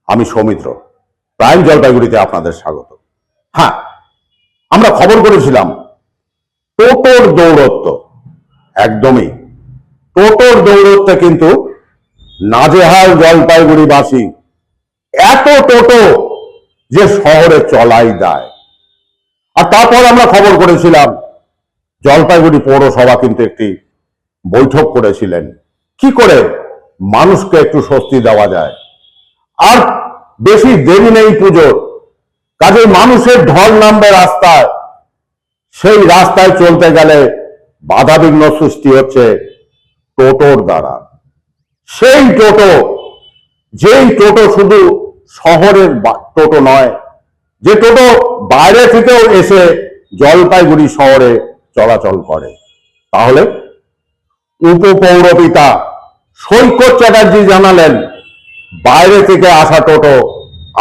আমি সৌমিত্র, প্রাইম জলপাইগুড়িতে আপনাদের স্বাগত। হ্যাঁ, আমরা খবর করেছিলাম টোটোর দৌরত্ব, একদমই টোটোর দৌরত্বে কিন্তু নাজেহাল জলপাইগুড়িবাসী। এত টোটো যে শহরে চলাই দেয়। আর তারপর আমরা খবর করেছিলাম জলপাইগুড়ি পৌরসভা কিন্তু একটি বৈঠক করেছিলেন কি করে মানুষকে একটু স্বস্তি দেওয়া যায়। আর বেশি দেরি নেই পুজোর, কাজে মানুষের ঢল নামবে রাস্তায়। সেই রাস্তায় চলতে গেলে বাধাবিঘ্ন সৃষ্টি হচ্ছে টোটোর দ্বারা। সেই টোটো, যেই টোটো শুধু শহরের টোটো নয়, যে টোটো বাইরে থেকেও এসে জলপাইগুড়ি শহরে চলাচল করে। তাহলে উপপৌরপিতা সৈকত চ্যাটার্জি জানালেন বাইরে থেকে আসা টোটো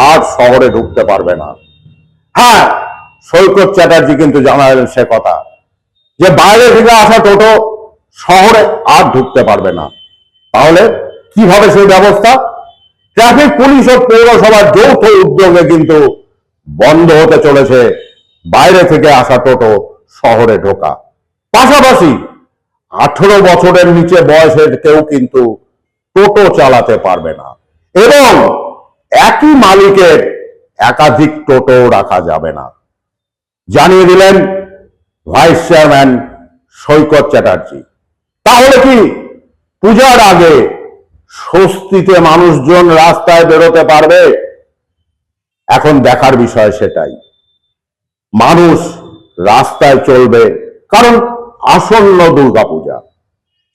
আর শহরে ঢুকতে পারবে না। হ্যাঁ, সৈকত চ্যাটার্জি কিন্তু জানালেন সে কথা, যে বাইরে থেকে আসা টোটো শহরে আর ঢুকতে পারবে না। তাহলে কিভাবে সেই ব্যবস্থা? ট্রাফিক পুলিশ ও পৌরসভার যৌথ উদ্যোগে কিন্তু বন্ধ হতে চলেছে বাইরে থেকে আসা টোটো শহরে ঢোকা। পাশাপাশি 18 বছরের নিচে বয়সের কেউ কিন্তু টোটো চালাতে পারবে না, এবং একই মালিকের একাধিক টোটো রাখা যাবে না, জানিয়ে দিলেন ভাইস চেয়ারম্যান সৈকত চ্যাটার্জি। তাহলে কি পূজার আগে স্বস্তিতে মানুষজন রাস্তায় বেরোতে পারবে? এখন দেখার বিষয় সেটাই। মানুষ রাস্তায় চলবে, কারণ আসন্ন দুর্গাপূজা।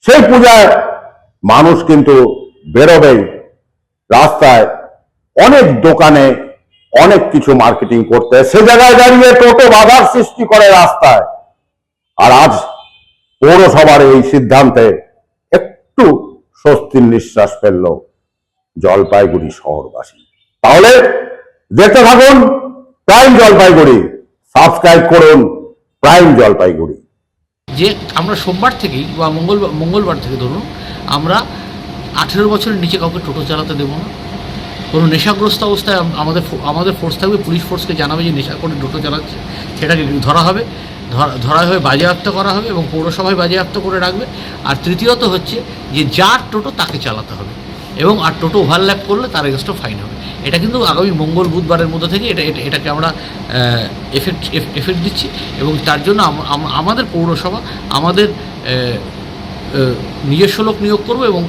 সেই পূজায় মানুষ কিন্তু বেরোবেই রাস্তায়, অনেক দোকানে অনেক কিছু মার্কেটিং করতে। সে জায়গায় দাঁড়িয়ে টোটো বাধার সৃষ্টি করে রাস্তায়। আর আজ পৌরসভার এই সিদ্ধান্তে একটু স্বস্তির নিঃশ্বাস ফেলল জলপাইগুড়ি শহরবাসী। তাহলে দেখতে থাকুন প্রাইম জলপাইগুড়ি, সাবস্ক্রাইব করুন প্রাইম জলপাইগুড়ি। যে আমরা সোমবার থেকেই বা মঙ্গলবার থেকে ধরুন, আমরা 18 বছরের নিচে কাউকে টোটো চালাতে দেবো না। কোনো নেশাগ্রস্ত অবস্থায় আমাদের ফোর্স থাকবে, পুলিশ ফোর্সকে জানাবে যে নেশা করে টোটো চালাচ্ছে, সেটাকে ধরা হবে, ধরা হয়ে বাজেয়াপ্ত করা হবে এবং পৌরসভায় বাজেয়াপ্ত করে রাখবে। আর তৃতীয়ত হচ্ছে যে যার টোটো তাকে চালাতে হবে, এবং আর টোটো ওভারল্যাপ করলে তার এগেনস্টও ফাইন হবে। এটা কিন্তু আগামী মঙ্গল বুধবারের মধ্যে থেকে এটাকে আমরা এফেক্ট দিচ্ছি, এবং তার জন্য আমাদের পৌরসভা আমাদের নিজস্ব লোক নিয়োগ করবো, এবং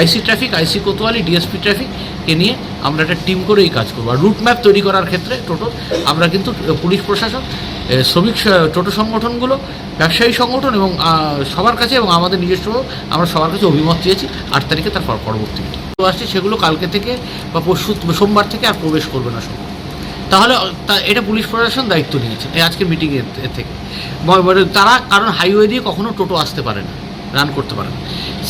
আইসি ট্রাফিক, আইসি কোতোয়ালি, ডিএসপি ট্রাফিককে নিয়ে আমরা একটা টিম করে এই কাজ করবো। আর রুট ম্যাপ তৈরি করার ক্ষেত্রে টোটো আমরা কিন্তু পুলিশ প্রশাসন, শ্রমিক টোটো সংগঠনগুলো, ব্যবসায়ী সংগঠন এবং সবার কাছে, এবং আমাদের নিজস্ব আমরা সবার কাছে অভিমত চেয়েছি 8 তারিখে। তার পরবর্তী আসছে সেগুলো কালকে থেকে বা পরশু সোমবার থেকে আর প্রবেশ করবে না সব। তাহলে এটা পুলিশ প্রশাসন দায়িত্ব নিয়েছে আজকের মিটিংয়ের থেকে। তারা, কারণ হাইওয়ে দিয়ে কখনো টোটো আসতে পারে না, রান করতে পারে না।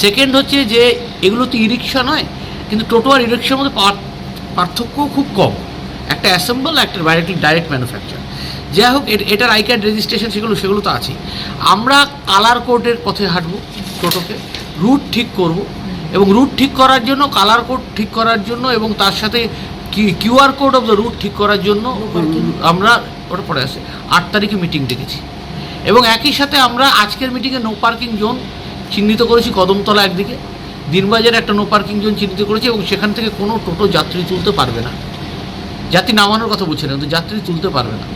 সেকেন্ড হচ্ছে যে এগুলো তো ই রিক্সা নয়, কিন্তু টোটো আর ই রিক্সার মধ্যে পার্থক্যও খুব কম। একটা অ্যাসেম্বল, একটা ডাইরেক্ট ম্যানুফ্যাকচার। যাই হোক, এটার আই কার্ড রেজিস্ট্রেশন সেগুলো তো আছে। আমরা কালার কোডের পথে হাঁটবো, টোটোকে রুট ঠিক করব, এবং রুট ঠিক করার জন্য, কালার কোড ঠিক করার জন্য, এবং তার সাথে QR code of the root ঠিক করার জন্য আমরা ওটা পরে আসে 8 তারিখে মিটিং ডেকেছি। এবং একই সাথে আমরা আজকের মিটিংয়ে নো পার্কিং জোন চিহ্নিত করেছি। কদমতলা একদিকে, দিনবাজারে একটা নো পার্কিং জোন চিহ্নিত করেছি, এবং সেখান থেকে কোনো টোটো যাত্রী তুলতে পারবে না। যাত্রী নামানোর কথা বলছি না, কিন্তু যাত্রী তুলতে পারবে না।